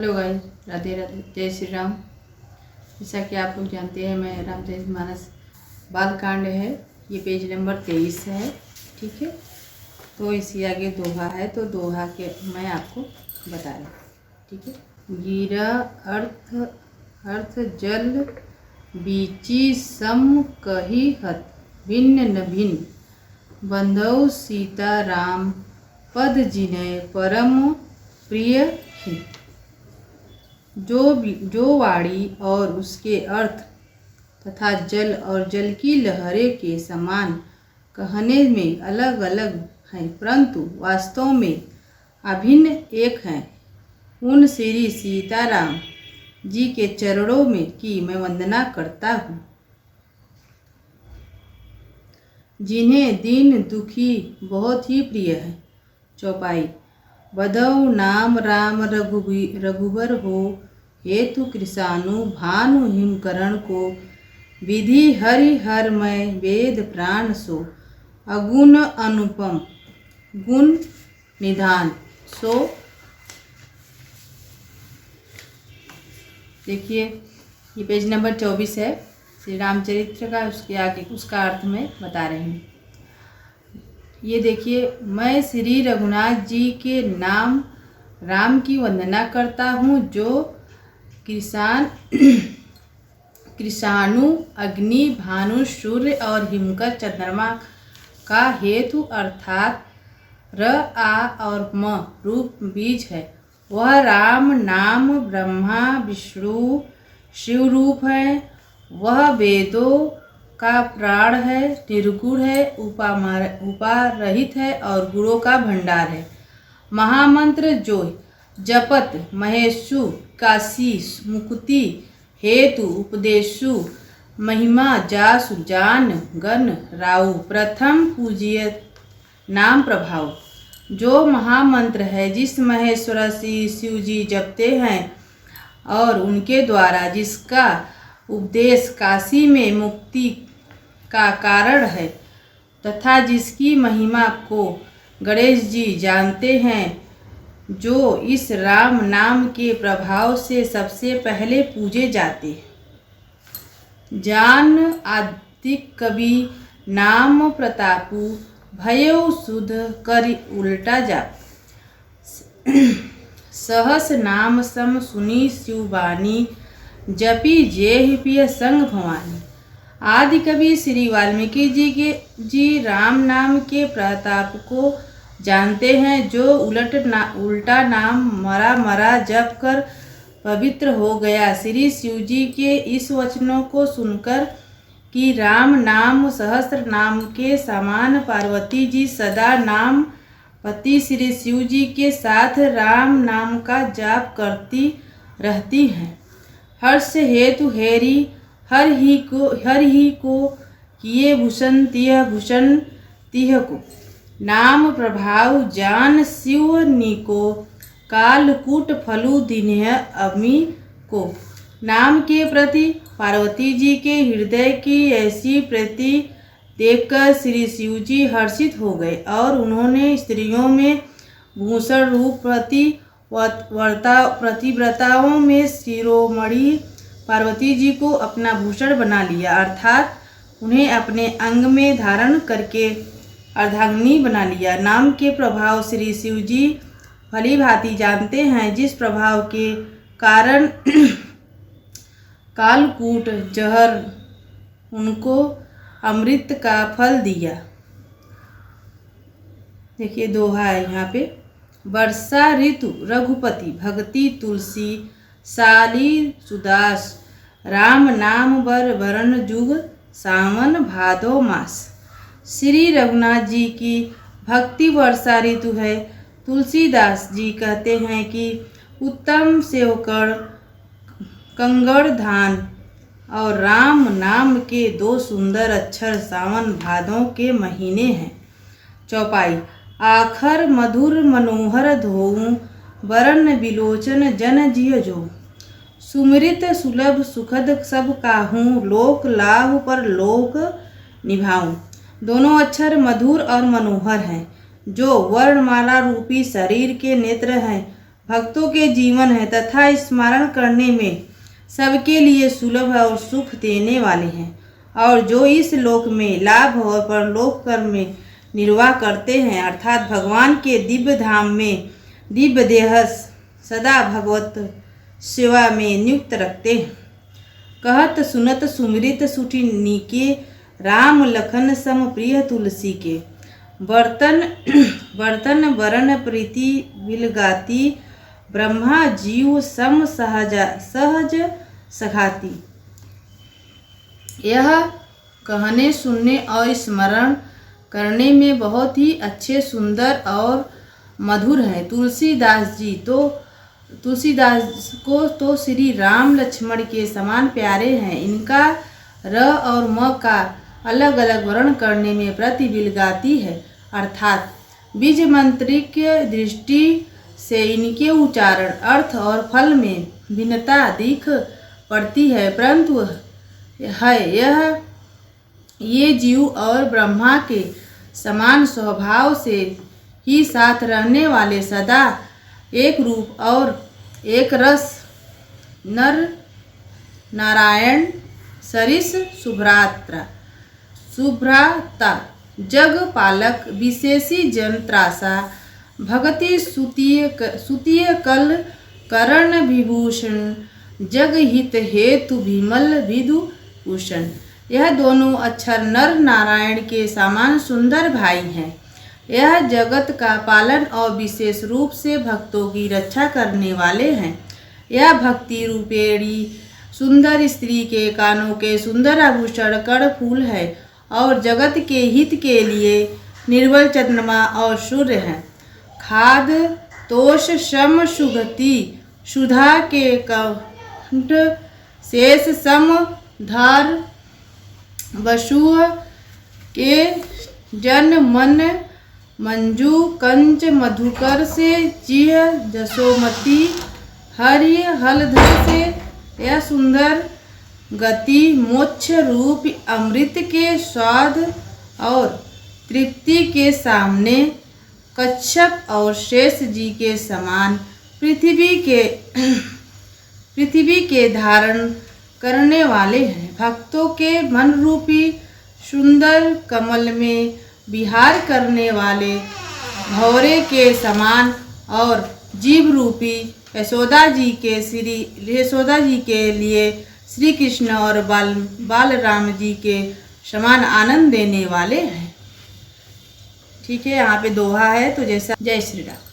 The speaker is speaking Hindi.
हेलो गाइस, राधे राधे, जय श्री राम। जैसा कि आप लोग जानते हैं, मैं रामचरितमानस बालकांड है, ये पेज नंबर 23 है। ठीक है, तो इसी आगे दोहा है, तो दोहा के मैं आपको बता रही हूँ। ठीक है, गिरा अर्थ जल बीची सम कही हत भिन्न न भिन्न बंधौ सीता राम पद जिनय परम प्रिय खिन। जो वाणी और उसके अर्थ तथा जल और जल की लहरें के समान कहने में अलग अलग हैं, परंतु वास्तव में अभिन्न एक हैं, उन श्री सीताराम जी के चरणों में की मैं वंदना करता हूँ, जिन्हें दीन दुखी बहुत ही प्रिय है। चौपाई। बधौ नाम राम रघुबर हो, हेतु कृषाणु भानु हिमकरण को, विधि हरि हरमय वेद प्राण सो, अगुण अनुपम गुण निधान सो। देखिए, ये पेज नंबर 24 है, श्री रामचरित्र का। उसके आगे उसका अर्थ में बता रहे हैं। ये देखिए, मैं श्री रघुनाथ जी के नाम राम की वंदना करता हूँ, जो कृषाणु अग्नि भानु सूर्य और हिमकर चंद्रमा का हेतु अर्थात र आ और म रूप बीज है। वह राम नाम ब्रह्मा विष्णु शिव रूप है। वह वेदों का प्राण है, निर्गुण है, उपारहित है और गुणों का भंडार है। महामंत्र जो जपत महेशु काशी मुक्ति हेतु उपदेशु महिमा जासु जान गण राउ। प्रथम पूज्य नाम प्रभाव। जो महामंत्र है जिस महेश्वर श्री शिव जी जपते हैं और उनके द्वारा जिसका उपदेश काशी में मुक्ति का कारण है, तथा जिसकी महिमा को गणेश जी जानते हैं, जो इस राम नाम के प्रभाव से सबसे पहले पूजे जाते हैं। जान आदिक कवि नाम प्रतापु भयो सुध करि उल्टा जाप। सहस नाम सम सुनी शिववाणी, जपी जेहि पिय संग भवानी। आदि कवि श्री वाल्मीकि जी राम नाम के प्रताप को जानते हैं, जो उल्टा नाम मरा जप कर पवित्र हो गया। श्री शिव जी के इस वचनों को सुनकर कि राम नाम सहस्त्र नाम के समान पार्वती जी सदा नाम पति श्री शिव जी के साथ राम नाम का जाप करती रहती हैं। हर्ष हेतु हर ही को किए भूषण तिह को। नाम प्रभाव जान शिव निको, कालकूट फलु दिन्ह अमी को। नाम के प्रति पार्वती जी के हृदय की ऐसी प्रीति देखकर श्री शिव जी हर्षित हो गए और उन्होंने स्त्रियों में भूषण रूप प्रतिव्रताओं में शिरोमणि पार्वती जी को अपना भूषण बना लिया, अर्थात उन्हें अपने अंग में धारण करके अर्धांगिनी बना लिया। नाम के प्रभाव श्री शिव जी भली भांति जानते हैं, जिस प्रभाव के कारण कालकूट जहर उनको अमृत का फल दिया। देखिए, दोहा है यहाँ पे। वर्षा ऋतु रघुपति भक्ति तुलसी, साली सुदास राम नाम बर वरण जुग, सावन भादो मास। श्री रघुनाथ जी की भक्ति वर्षा ऋतु है। तुलसीदास जी कहते हैं कि उत्तम सेवकण कंगड़ धान और राम नाम के दो सुंदर अक्षर सावन भादों के महीने हैं। चौपाई। आखर मधुर मनोहर धोऊं, वरण बिलोचन जन जिय जो। सुमृत सुलभ सुखद सब काहूँ, लोक लाभ पर लोक निभाऊं। दोनों अक्षर मधुर और मनोहर हैं, जो वर्णमाला रूपी शरीर के नेत्र हैं। भक्तों के जीवन है तथा स्मरण करने में सबके लिए सुलभ और सुख देने वाले हैं, और जो इस लोक में लाभ और परलोक कर्म में निर्वाह करते हैं अर्थात भगवान के दिव्य धाम में दिव्य देह सदा भगवत सेवा में नियुक्त रखते हैं। कहत सुनत सुमृत सुठी नीके राम लखन सम प्रिय तुलसी के। बर्तन वरण प्रीति बिलगाती ब्रह्मा जीव सम सहज सखाती। यह कहने सुनने और स्मरण करने में बहुत ही अच्छे सुंदर और मधुर हैं। तुलसीदास को तो श्री राम लक्ष्मण के समान प्यारे हैं। इनका र और म का अलग अलग वर्ण करने में प्रतिबिलगाती है अर्थात बीज मंत्रिक दृष्टि से इनके उच्चारण अर्थ और फल में भिन्नता दिख पड़ती है, परंतु ये जीव और ब्रह्मा के समान स्वभाव से ही साथ रहने वाले सदा एक रूप और एक रस नर नारायण सरिस शुभ्राता जग पालक विशेषी जन त्रासा भगति सुतीय कल करण विभूषण जग हित हेतु विमल विदु भूषण। यह दोनों अक्षर नर नारायण के समान सुंदर भाई हैं। यह जगत का पालन और विशेष रूप से भक्तों की रक्षा करने वाले हैं। यह भक्ति रूपेणी सुंदर स्त्री के कानों के सुंदर आभूषण कण फूल है और जगत के हित के लिए निर्बल चंद्रमा और सूर्य हैं। खाद तोष श्रम सुगति सुधा के कंठ शेष सम धार वसु के जन मन मंजू कंच मधुकर से चिह जसोमती हरि हलधर से यह सुंदर गति मोक्ष रूप अमृत के स्वाद और तृप्ति के सामने कच्छप और शेष जी के समान पृथ्वी के धारण करने वाले हैं। भक्तों के मन रूपी सुंदर कमल में विहार करने वाले भौरे के समान और जीव रूपी यशोदा जी के लिए श्री कृष्ण और बालराम जी के समान आनंद देने वाले हैं। ठीक है, यहाँ पे दोहा है तो जैसा जय श्री राम।